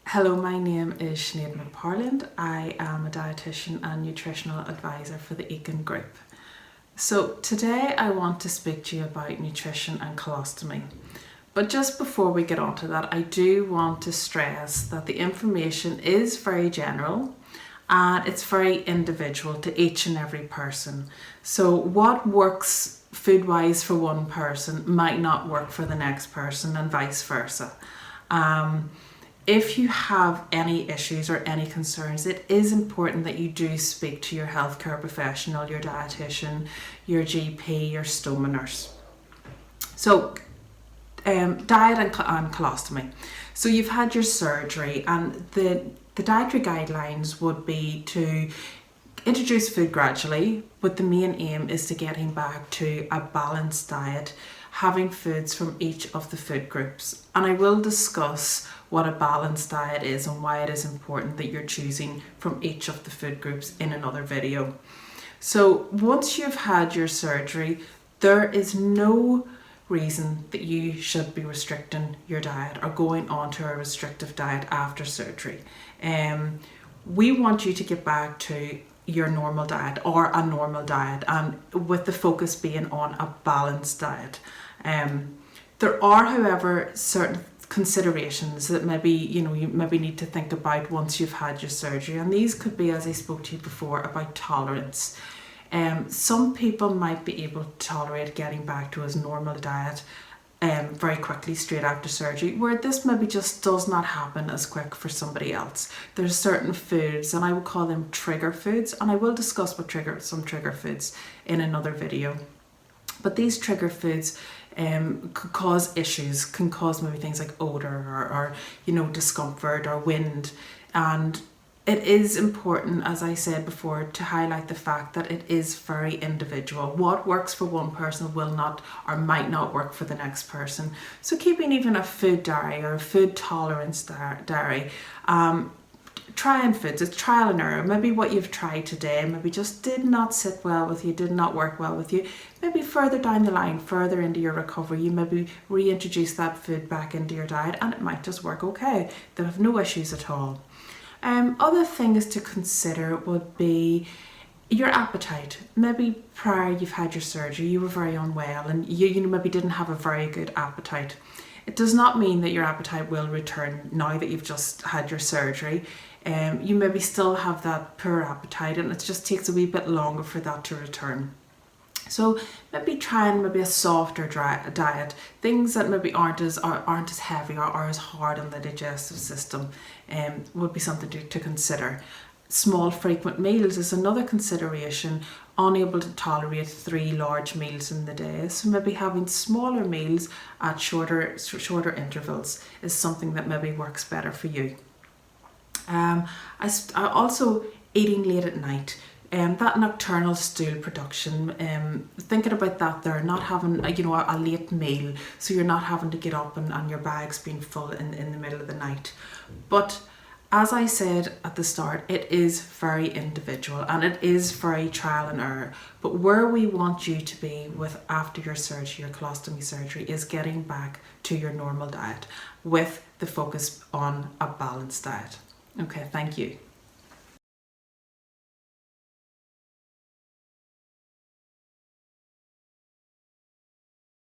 Hello, my name is Sinead McParland. I am a dietitian and nutritional advisor for the Egan Group. So today I want to speak to you about nutrition and colostomy. But just before we get on to that, I do want to stress that the information is very general and it's very individual to each and every person. So what works food-wise for one person might not work for the next person and vice versa. If you have any issues or any concerns, it is important that you do speak to your healthcare professional, your dietitian, your GP, your stoma nurse. So, diet and colostomy. So you've had your surgery, and the dietary guidelines would be to introduce food gradually, but the main aim is to getting back to a balanced diet, having foods from each of the food groups. And I will discuss what a balanced diet is and why it is important that you're choosing from each of the food groups in another video. So once you've had your surgery, there is no reason that you should be restricting your diet or going on to a restrictive diet after surgery. We want you to get back to your normal diet or a normal diet, and with the focus being on a balanced diet. There are, however, certain considerations that maybe you maybe need to think about once you've had your surgery, and these could be, as I spoke to you before, about tolerance. Some people might be able to tolerate getting back to a normal diet very quickly straight after surgery, where this maybe just does not happen as quick for somebody else. There's certain foods, and I would call them trigger foods, and I will discuss some trigger foods in another video. But these trigger foods could cause issues, can cause maybe things like odor or discomfort or wind. And it is important, as I said before, to highlight the fact that it is very individual. What works for one person will not or might not work for the next person. So keeping even a food diary or a food tolerance diary, trying foods, it's trial and error. Maybe what you've tried today maybe just did not sit well with you, did not work well with you. Maybe further down the line, further into your recovery, you maybe reintroduce that food back into your diet and it might just work okay. They'll have no issues at all. Other things to consider would be your appetite. Maybe prior you've had your surgery, you were very unwell and you maybe didn't have a very good appetite. It does not mean that your appetite will return now that you've just had your surgery. You maybe still have that poor appetite, and it just takes a wee bit longer for that to return. So maybe trying a softer diet, things that maybe aren't as heavy or as hard on the digestive system, would be something to consider. Small frequent meals is another consideration. Unable to tolerate 3 large meals in the day, so maybe having smaller meals at shorter intervals is something that maybe works better for you. Also eating late at night. That nocturnal stool production, thinking about that there, not having a late meal, so you're not having to get up and your bag's being full in the middle of the night. But as I said at the start, it is very individual and it is very trial and error. But where we want you to be with after your surgery, your colostomy surgery, is getting back to your normal diet with the focus on a balanced diet. Okay, thank you.